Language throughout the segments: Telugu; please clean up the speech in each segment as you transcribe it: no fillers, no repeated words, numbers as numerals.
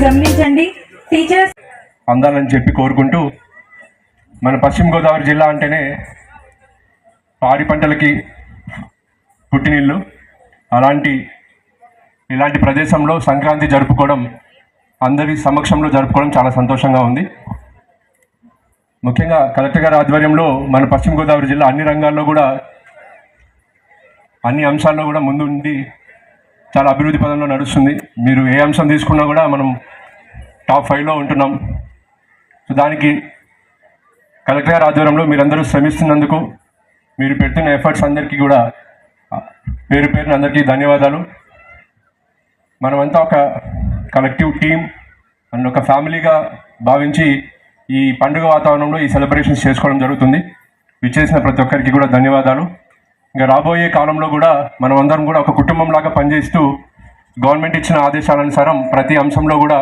గమనించండి టీచర్స్ అందాలని చెప్పి కోరుకుంటూ, మన పశ్చిమ గోదావరి జిల్లా అంటేనే పాడి పంటలకి పుట్టినిల్లు. ఇలాంటి ప్రదేశంలో సంక్రాంతి జరుపుకోవడం, అందరి సమక్షంలో జరుపుకోవడం చాలా సంతోషంగా ఉంది. ముఖ్యంగా కలెక్టర్ గారి ఆధ్వర్యంలో మన పశ్చిమ గోదావరి జిల్లా అన్ని రంగాల్లో కూడా, అన్ని అంశాల్లో కూడా ముందుండి చాలా అభివృద్ధి పదంలో నడుస్తుంది. మీరు ఏ అంశం తీసుకున్నా కూడా మనం టాప్ 5లో ఉంటున్నాం. సో దానికి కలెక్టర్ గారి ఆధ్వర్యంలో మీరందరూ శ్రమిస్తున్నందుకు, మీరు పెడుతున్న ఎఫర్ట్స్ అందరికీ కూడా పేరు పేరున అందరికీ ధన్యవాదాలు. మనమంతా ఒక కలెక్టివ్ టీమ్ అండ్ ఒక ఫ్యామిలీగా భావించి ఈ పండుగ వాతావరణంలో ఈ సెలబ్రేషన్స్ చేసుకోవడం జరుగుతుంది. విచ్చేసిన ప్రతి ఒక్కరికి కూడా ధన్యవాదాలు. ఇంకా రాబోయే కాలంలో కూడా మనం అందరం కూడా ఒక కుటుంబంలాగా పనిచేస్తూ, గవర్నమెంట్ ఇచ్చిన ఆదేశాలనుసారం ప్రతి అంశంలో కూడా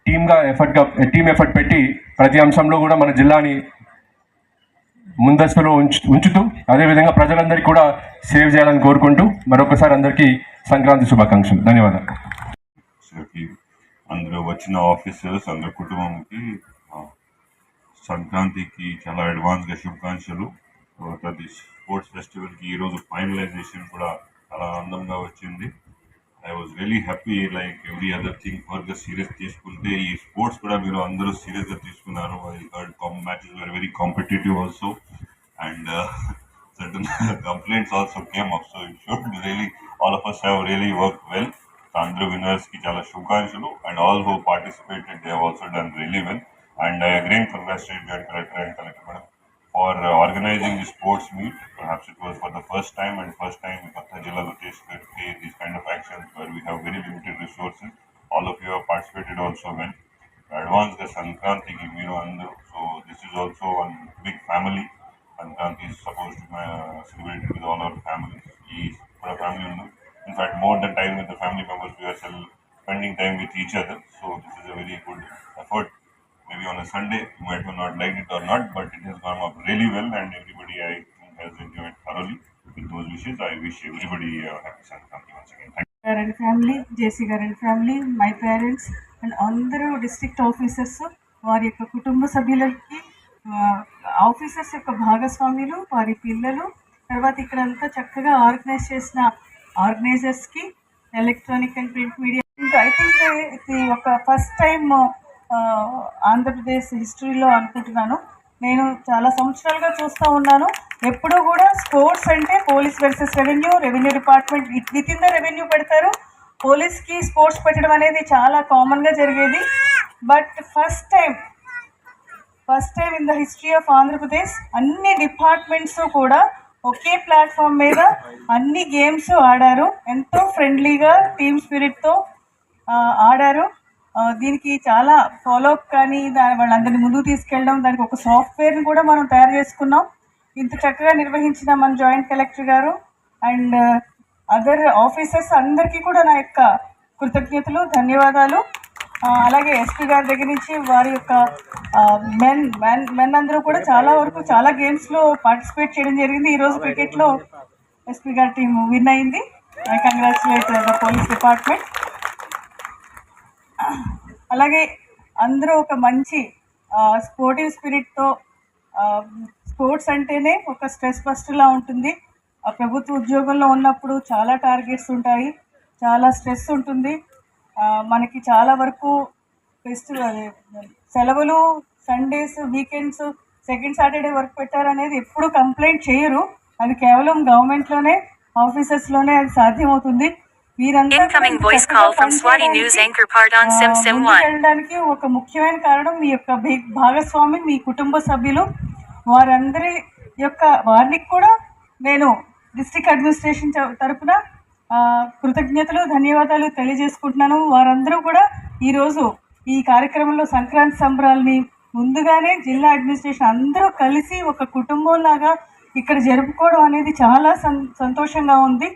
టీమ్ ఎఫర్ట్ పెట్టి ప్రతి అంశంలో కూడా మన జిల్లాని ముందస్తులో ఉంచుతూ, అదేవిధంగా ప్రజలందరికీ కూడా సేవ్ చేయాలని కోరుకుంటూ మరొకసారి అందరికీ సంక్రాంతి శుభాకాంక్షలు. ధన్యవాదాలు. అందరూ వచ్చిన ఆఫీసర్స్ అందరి కుటుంబంకి సంక్రాంతికి చాలా అడ్వాన్స్గా శుభాకాంక్షలు. తర్వాత స్పోర్ట్స్ ఫెస్టివల్కి ఈరోజు ఫైనలైజేషన్ కూడా చాలా ఆనందంగా వచ్చింది. I was really happy, like every other thing work serious తీసుకుంటే ఈ స్పోర్ట్స్ కూడా మీరు అందరూ సీరియస్గా తీసుకున్నారు. I heard matches were very competitive also, and certain complaints also came up, so it should really, all of us have really worked well. అందరూ విన్నర్స్కి చాలా శుభాకాంక్షలు, and all who participated, they have also done really well, and I again congratulate the collector and collector madam for organizing the sports meet. Perhaps it was for the first time Kotta Jilla take these kind of actions where we have very limited resources. All of you have participated also well. Advance the Sankranti andaru. So this is also one big family. Sankranti is supposed to be celebrated with all our families. For a family, in fact, more than time with the family members, we are spending time with each other. So this is a very good effort. Maybe on a Sunday, you might have not liked it or not, but it has gone up really well, and everybody, I think, has enjoyed thoroughly. With those wishes, I wish everybody happy Sankranti once again. Thank you. Garand family, JC Garand family, my parents, and అందరూ డిస్ట్రిక్ట్ ఆఫీసర్స్, వారి యొక్క కుటుంబ సభ్యులకి, ఆఫీసర్స్ యొక్క భాగస్వాములు, వారి పిల్లలు, తర్వాత ఇక్కడంతా చక్కగా ఆర్గనైజ్ చేసిన ఆర్గనైజర్స్కి, electronic and print media. I think ఇది ఒక ఫస్ట్ టైం ఆంధ్రప్రదేశ్ హిస్టరీలో అనుకుంటున్నాను. నేను చాలా సంవత్సరాలుగా చూస్తూ ఉన్నాను, ఎప్పుడూ కూడా స్పోర్ట్స్ అంటే police versus revenue department with in the revenue పెడతారు. పోలీస్కి స్పోర్ట్స్ పెట్టడం అనేది చాలా కామన్గా జరిగేది. But first time in the history of Andhra Pradesh అన్ని డిపార్ట్మెంట్స్ కూడా ఒకే ప్లాట్ఫామ్ మీద అన్ని గేమ్స్ ఆడారు. ఎంతో ఫ్రెండ్లీగా టీమ్ స్పిరిట్తో ఆడారు. దీనికి చాలా ఫాలోఅప్ కానీ వాళ్ళందరినీ ముందుకు తీసుకెళ్ళడం, దానికి ఒక సాఫ్ట్వేర్ని కూడా మనం తయారు చేసుకున్నాం. ఇంత చక్కగా నిర్వహించిన మన జాయింట్ కలెక్టర్ గారు అండ్ అదర్ ఆఫీసర్స్ అందరికీ కూడా నా యొక్క కృతజ్ఞతలు, ధన్యవాదాలు. అలాగే ఎస్పీ గారి దగ్గర నుంచి వారి యొక్క మెన్ అందరూ కూడా చాలా వరకు చాలా గేమ్స్లో పార్టిసిపేట్ చేయడం జరిగింది. ఈరోజు క్రికెట్లో ఎస్పీ గారి టీం విన్ అయింది. I congratulate the police department. అలాగే అందరూ ఒక మంచి స్పోర్టివ్ స్పిరిట్తో, స్పోర్ట్స్ అంటేనే ఒక స్ట్రెస్ బస్టర్లా ఉంటుంది. ప్రభుత్వ ఉద్యోగంలో ఉన్నప్పుడు చాలా టార్గెట్స్ ఉంటాయి, చాలా స్ట్రెస్ ఉంటుంది. మనకి చాలా వరకు సెలవులు, Sundays, weekends, second Saturday work పెట్టారనేది ఎప్పుడు కంప్లైంట్ చేయరు. అది కేవలం గవర్నమెంట్లోనే, ఆఫీసెస్లోనే అది సాధ్యమవుతుంది. వెళ్ళడానికి ఒక ముఖ్యమైన కారణం మీ యొక్క భాగస్వామి, మీ కుటుంబ సభ్యులు. వారికి కూడా నేను డిస్ట్రిక్ట్ అడ్మినిస్ట్రేషన్ తరఫున కృతజ్ఞతలు, ధన్యవాదాలు తెలియజేసుకుంటున్నాను. వారందరూ కూడా ఈరోజు ఈ కార్యక్రమంలో సంక్రాంతి సంబరాలని ముందుగానే జిల్లా అడ్మినిస్ట్రేషన్ అందరూ కలిసి ఒక కుటుంబంలాగా ఇక్కడ జరుపుకోవడం అనేది చాలా సంతోషంగా ఉంది.